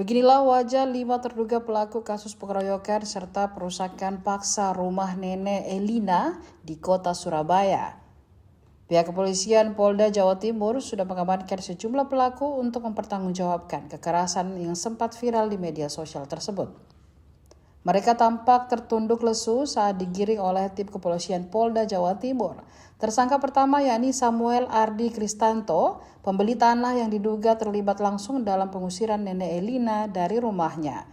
Beginilah wajah 5 terduga pelaku kasus pengeroyokan serta perusakan paksa rumah nenek Elina di kota Surabaya. Pihak kepolisian Polda Jawa Timur sudah mengamankan sejumlah pelaku untuk mempertanggungjawabkan kekerasan yang sempat viral di media sosial tersebut. Mereka tampak tertunduk lesu saat digiring oleh tim kepolisian Polda Jawa Timur. Tersangka pertama yakni Samuel Ardi Kristanto, pembeli tanah yang diduga terlibat langsung dalam pengusiran nenek Elina dari rumahnya.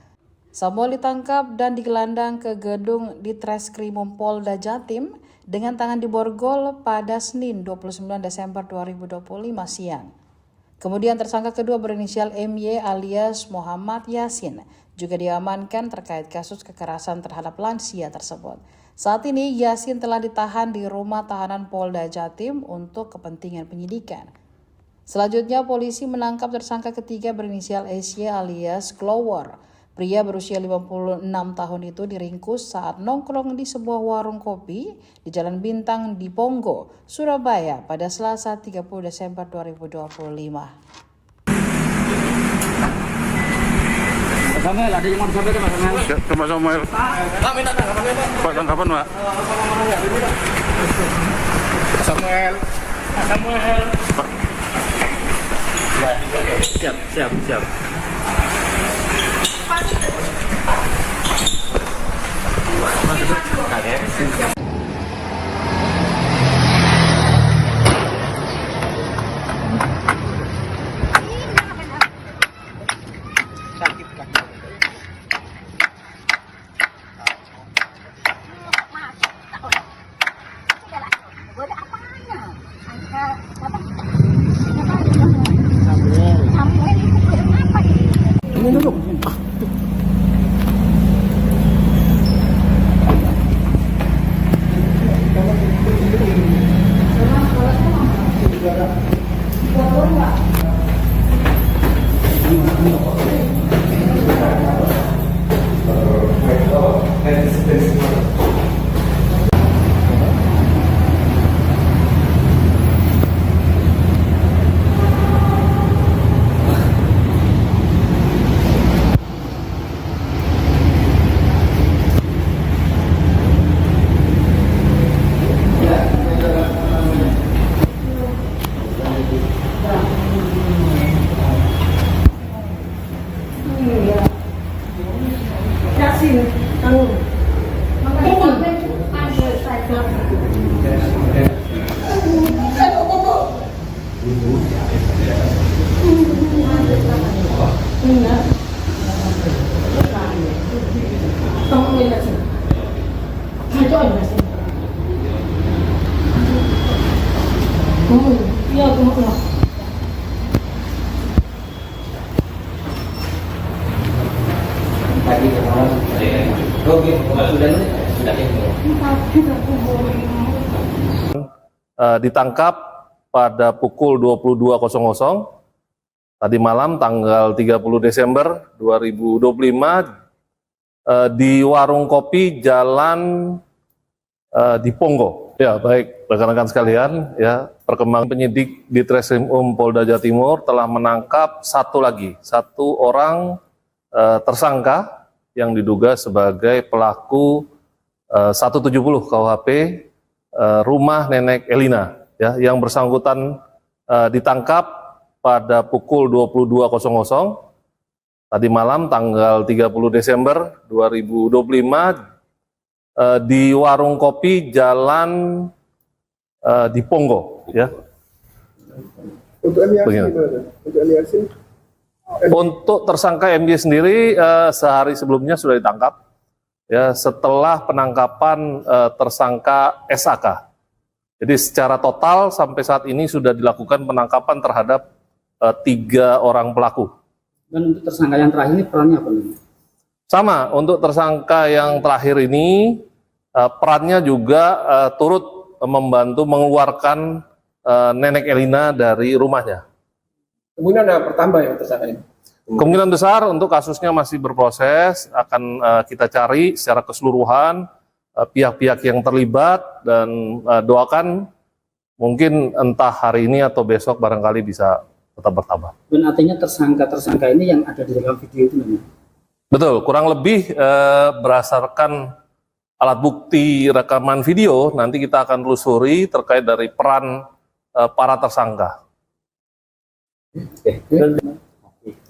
Samuel ditangkap dan digelandang ke gedung Ditreskrimum Polda Jatim dengan tangan diborgol pada Senin 29 Desember 2025 siang. Kemudian tersangka kedua berinisial MY alias Muhammad Yasin juga diamankan terkait kasus kekerasan terhadap lansia tersebut. Saat ini Yasin telah ditahan di rumah tahanan Polda Jatim untuk kepentingan penyidikan. Selanjutnya polisi menangkap tersangka ketiga berinisial SY alias Glower. Pria berusia 56 tahun itu diringkus saat nongkrong di sebuah warung kopi di Jalan Bintang di Pongo, Surabaya pada Selasa 30 Desember 2025. Samuel, ada yang mau disampaikan Pak Samuel? Ya, ke Pak Samuel. Pak, minta tanggapannya Pak. Pak, tanggapan Pak. Samuel. Samuel. Pak. Siap. Ini duduk. Ditangkap pada pukul 22.00 tadi malam tanggal 30 Desember 2025 di warung kopi Jalan di Pongo. Ya, baik rekan-rekan sekalian, ya, perkembangan penyidik di Ditreskrimum Polda Jawa Timur telah menangkap satu orang tersangka yang diduga sebagai pelaku 170 KUHP rumah nenek Elina, ya, yang bersangkutan ditangkap pada pukul 22.00 tadi malam tanggal 30 Desember 2025 di warung kopi Jalan di Pongo, ya. Untuk Yasin, Untuk tersangka MY sendiri sehari sebelumnya sudah ditangkap, ya, setelah penangkapan tersangka SAK. Jadi secara total sampai saat ini sudah dilakukan penangkapan terhadap 3 orang pelaku. Dan untuk tersangka yang terakhir ini perannya apa nih? Sama, untuk tersangka yang terakhir ini perannya juga turut membantu mengeluarkan nenek Elina dari rumahnya. kemudian ada bertambah ya tersangka ini. Kemungkinan besar untuk kasusnya masih berproses, akan kita cari secara keseluruhan pihak-pihak yang terlibat dan doakan mungkin entah hari ini atau besok barangkali bisa tetap bertambah. Dan artinya tersangka-tersangka ini yang ada di dalam video itu memang. Betul, kurang lebih berdasarkan alat bukti rekaman video, nanti kita akan telusuri terkait dari peran para tersangka.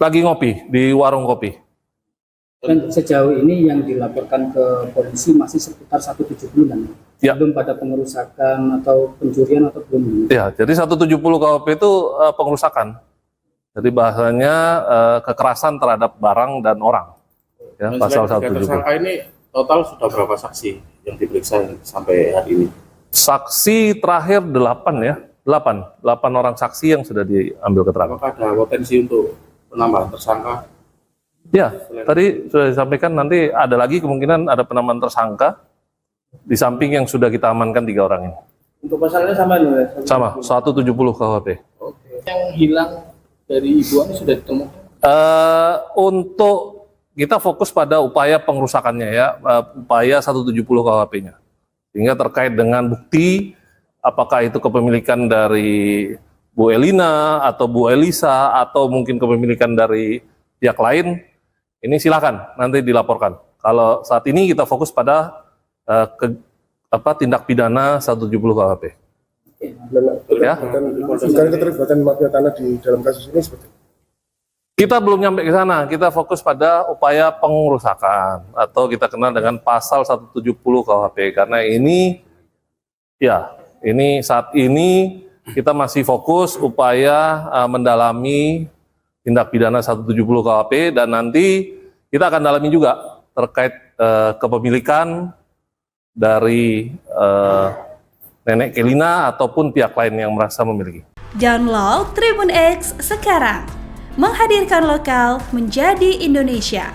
Lagi ngopi di warung kopi. Dan sejauh ini yang dilaporkan ke polisi masih sekitar 170-an. Ya. Belum pada pengerusakan atau pencurian atau belum? Ya, jadi 170 KUHP itu pengerusakan. Jadi bahasanya kekerasan terhadap barang dan orang. Ya, Dan pasal selain 170. tersangka ini total sudah berapa saksi yang diperiksa sampai hari ini? Saksi terakhir 8 ya. 8 orang saksi yang sudah diambil keterangan. Apakah ada potensi untuk penambahan tersangka? Ya, tadi sudah disampaikan nanti ada lagi kemungkinan ada penambahan tersangka di samping yang sudah kita amankan 3 orang ini. Untuk pasalnya sama ini ya? Sama, 170 KUHP. Yang hilang dari Ibu Ani sudah ditemukan? Untuk kita fokus pada upaya pengerusakannya ya, upaya 170 KUHP-nya. Sehingga terkait dengan bukti, apakah itu kepemilikan dari Bu Elina atau Bu Elisa atau mungkin kepemilikan dari pihak lain, ini silakan nanti dilaporkan. Kalau saat ini kita fokus pada tindak pidana 170 KUHP. Ya. Bukan keterlibatan mafia tanah di dalam kasus ini seperti itu. Kita belum nyampe ke sana, kita fokus pada upaya pengerusakan atau kita kenal dengan pasal 170 KUHP karena ini saat ini kita masih fokus upaya mendalami tindak pidana 170 KUHP dan nanti kita akan dalami juga terkait kepemilikan dari Nenek Kelina ataupun pihak lain yang merasa memiliki. Download Tribun X sekarang, menghadirkan lokal menjadi Indonesia.